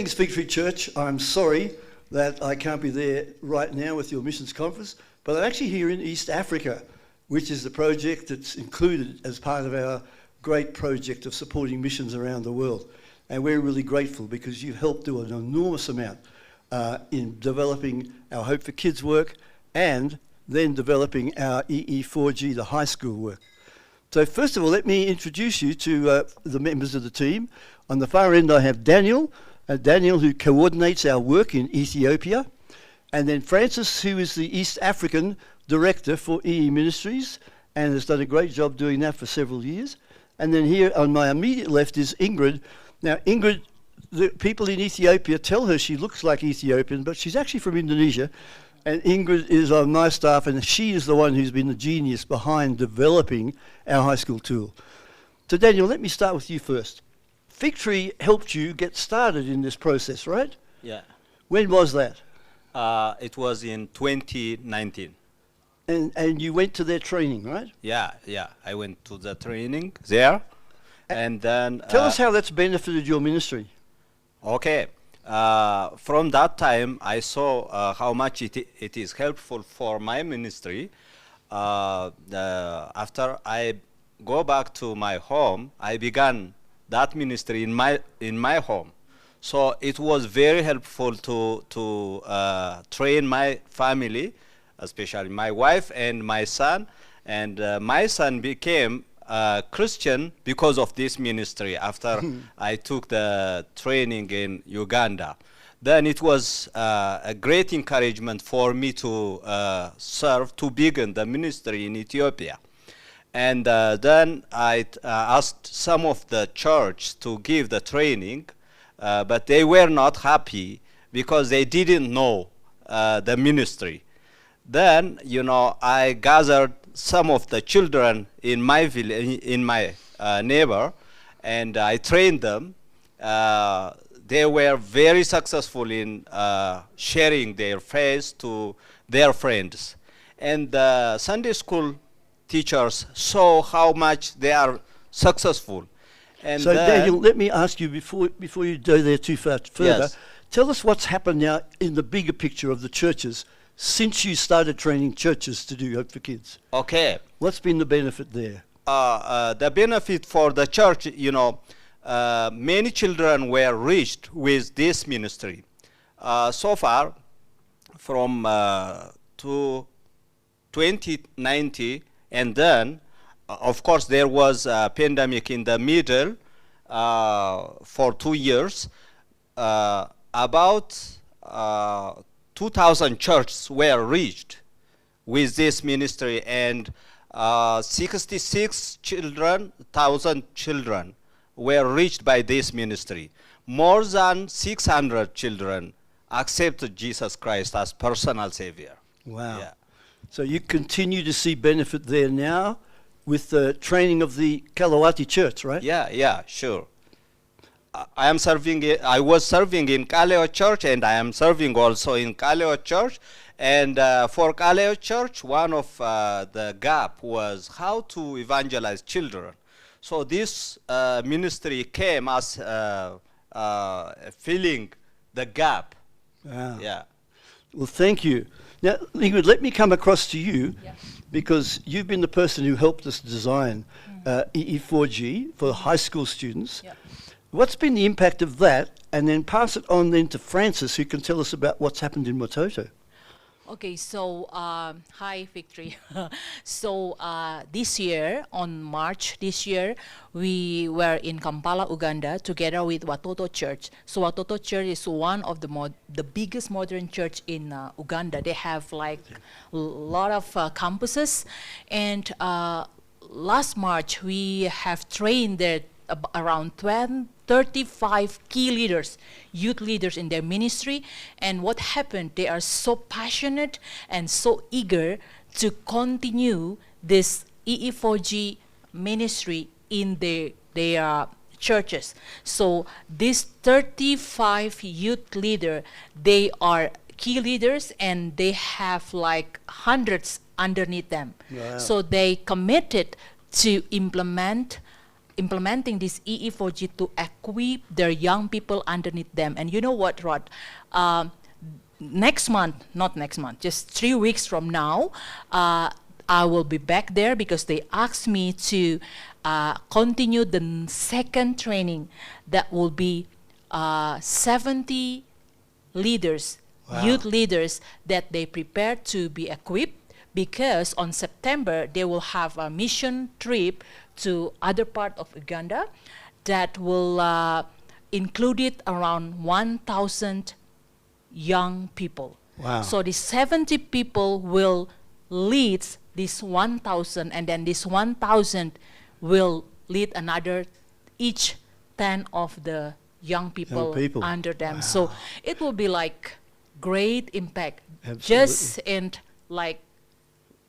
Greetings, Victory Church. I'm sorry that I can't be there right now with your missions conference, but I'm actually here in East Africa, which is the project that's included as part of our great project of supporting missions around the world. And we're really grateful because you've helped do an enormous amount in developing our Hope for Kids work and then developing our EE4G, the high school work. So first of all, let me introduce you to the members of the team. On the far end, I have Daniel, who coordinates our work in Ethiopia, and then Francis, who is the East African Director for EE Ministries and has done a great job doing that for several years. And then here on my immediate left is Ingrid. Now, Ingrid, the people in Ethiopia tell her she looks like Ethiopian, but she's actually from Indonesia. And Ingrid is on my staff, and she is the one who's been the genius behind developing our high school tool. So Daniel, let me start with you first. Victory helped you get started in this process, right? Yeah. When was that? It was in 2019. And you went to their training, right? Yeah. I went to the training there, and then... Tell us how that's benefited your ministry. Okay. From that time, I saw how much it is helpful for my ministry. After I go back to my home, I began that ministry in my home. So it was very helpful to train my family, especially my wife and my son. And my son became Christian because of this ministry after I took the training in Uganda. Then it was a great encouragement for me to serve, to begin the ministry in Ethiopia. And then I asked some of the church to give the training, but they were not happy because they didn't know the ministry. Then, I gathered some of the children in my village, in my neighbor, and I trained them. They were very successful in sharing their faith to their friends. And the Sunday school teachers saw how much they are successful. And so Daniel, let me ask you before you go there too far further, yes. Tell us what's happened now in the bigger picture of the churches since you started training churches to do Hope for Kids. Okay. What's been the benefit there? The benefit for the church, many children were reached with this ministry. So far, from 2019, and then, of course, there was a pandemic in the middle for 2 years. About 2,000 churches were reached with this ministry, and 66,000 children were reached by this ministry. More than 600 children accepted Jesus Christ as personal Savior. Wow. Yeah. So you continue to see benefit there now with the training of the Kalawati Church, right? Yeah, sure. I was serving in Kaleo Church, and I am serving also in Kaleo Church. And for Kaleo Church, one of the gap was how to evangelize children. So this ministry came as filling the gap. Wow. Yeah. Well, thank you. Now, Ingrid, let me come across to you because you've been the person who helped us design EE4G for high school students. Yeah. What's been the impact of that? And then pass it on then to Francis, who can tell us about what's happened in Watoto. Okay, so hi, Victory. So this year, on March this year, we were in Kampala, Uganda, together with Watoto Church. So Watoto Church is one of the biggest modern church in Uganda. They have like a lot of campuses, and last March we have trained there around 35 key leaders, youth leaders in their ministry. And what happened, they are so passionate and so eager to continue this EE4G ministry in their churches. So these 35 youth leaders, they are key leaders, and they have like hundreds underneath them. Wow. So they committed to implement implementing this EE4G to equip their young people underneath them. And you know what, Rod? Next month, not next month, just 3 weeks from now, I will be back there because they asked me to continue the second training that will be 70 leaders, Wow. youth leaders that they prepare to be equipped, because on September they will have a mission trip to other part of Uganda that will include it around 1,000 young people. Wow. So the 70 people will lead this 1,000, and then this 1,000 will lead another, each 10 of the young people, people. under them. Wow. So it will be like great impact, Absolutely. just in like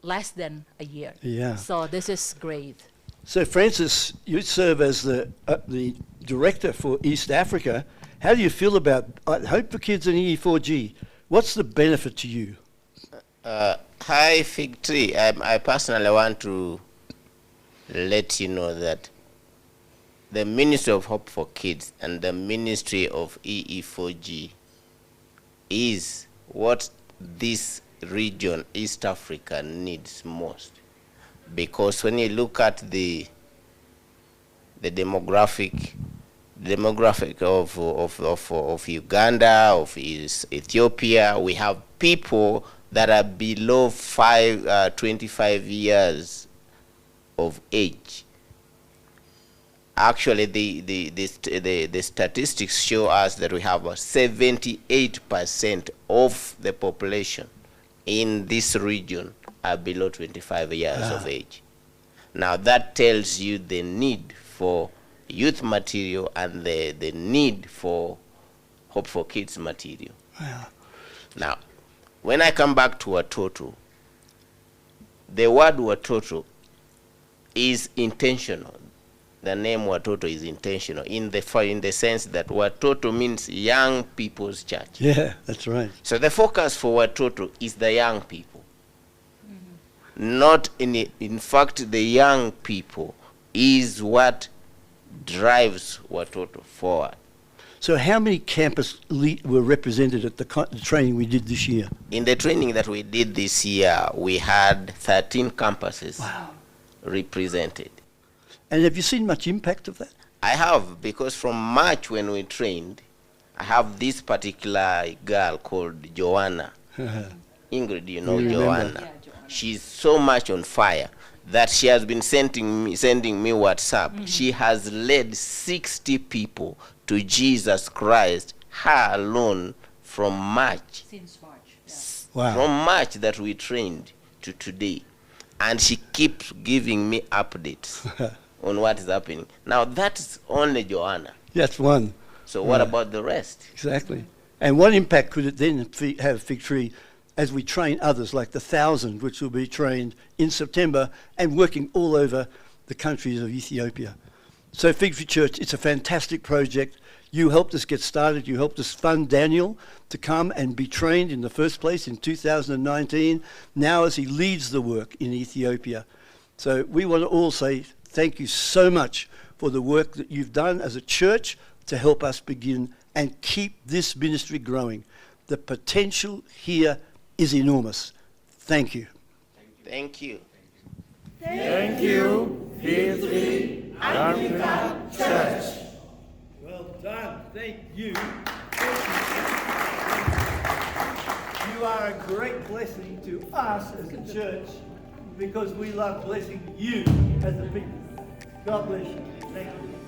less than a year. Yeah. So this is great. So Francis, you serve as the director for East Africa. How do you feel about Hope for Kids and EE4G? What's the benefit to you? Hi, Fig Tree. I personally want to let you know that the Ministry of Hope for Kids and the Ministry of EE4G is what this region, East Africa, needs most. Because when you look at the demographic of Uganda, of Ethiopia, we have people that are below 25 years of age. Actually, the statistics show us that we have 78% of the population in this region are below 25 years of age. Now that tells you the need for youth material and the need for Hope for Kids material. Wow. Now, when I come back to Watoto, the word Watoto is intentional. The name Watoto is intentional in the sense that Watoto means young people's church. Yeah, that's right. So the focus for Watoto is the young people. Not in fact, the young people is what drives Watoto forward. So how many campus were represented at the training we did this year? In the training that we did this year, we had 13 campuses represented. And have you seen much impact of that? I have, because from March when we trained, I have this particular girl called Joanna. Ingrid, you know You remember. Joanna. She's so much on fire that she has been sending me WhatsApp. She has led 60 people to Jesus Christ, her alone, from March. Since March. Wow. From March that we trained to today. And she keeps giving me updates on what is happening. Now that's only Joanna. That's one. So what Yeah. about the rest? Exactly. And what impact could it then have, Fig Tree, as we train others, like the 1,000, which will be trained in September and working all over the countries of Ethiopia? So Fig Tree Church, it's a fantastic project. You helped us get started. You helped us fund Daniel to come and be trained in the first place in 2019, now as he leads the work in Ethiopia. So we want to all say thank you so much for the work that you've done as a church to help us begin and keep this ministry growing. The potential here is enormous. Thank you. Thank you. Thank you, P3 Africa Church. Well done. Thank you. You are a great blessing to us as a church because we love blessing you as a people. God bless you. Thank you.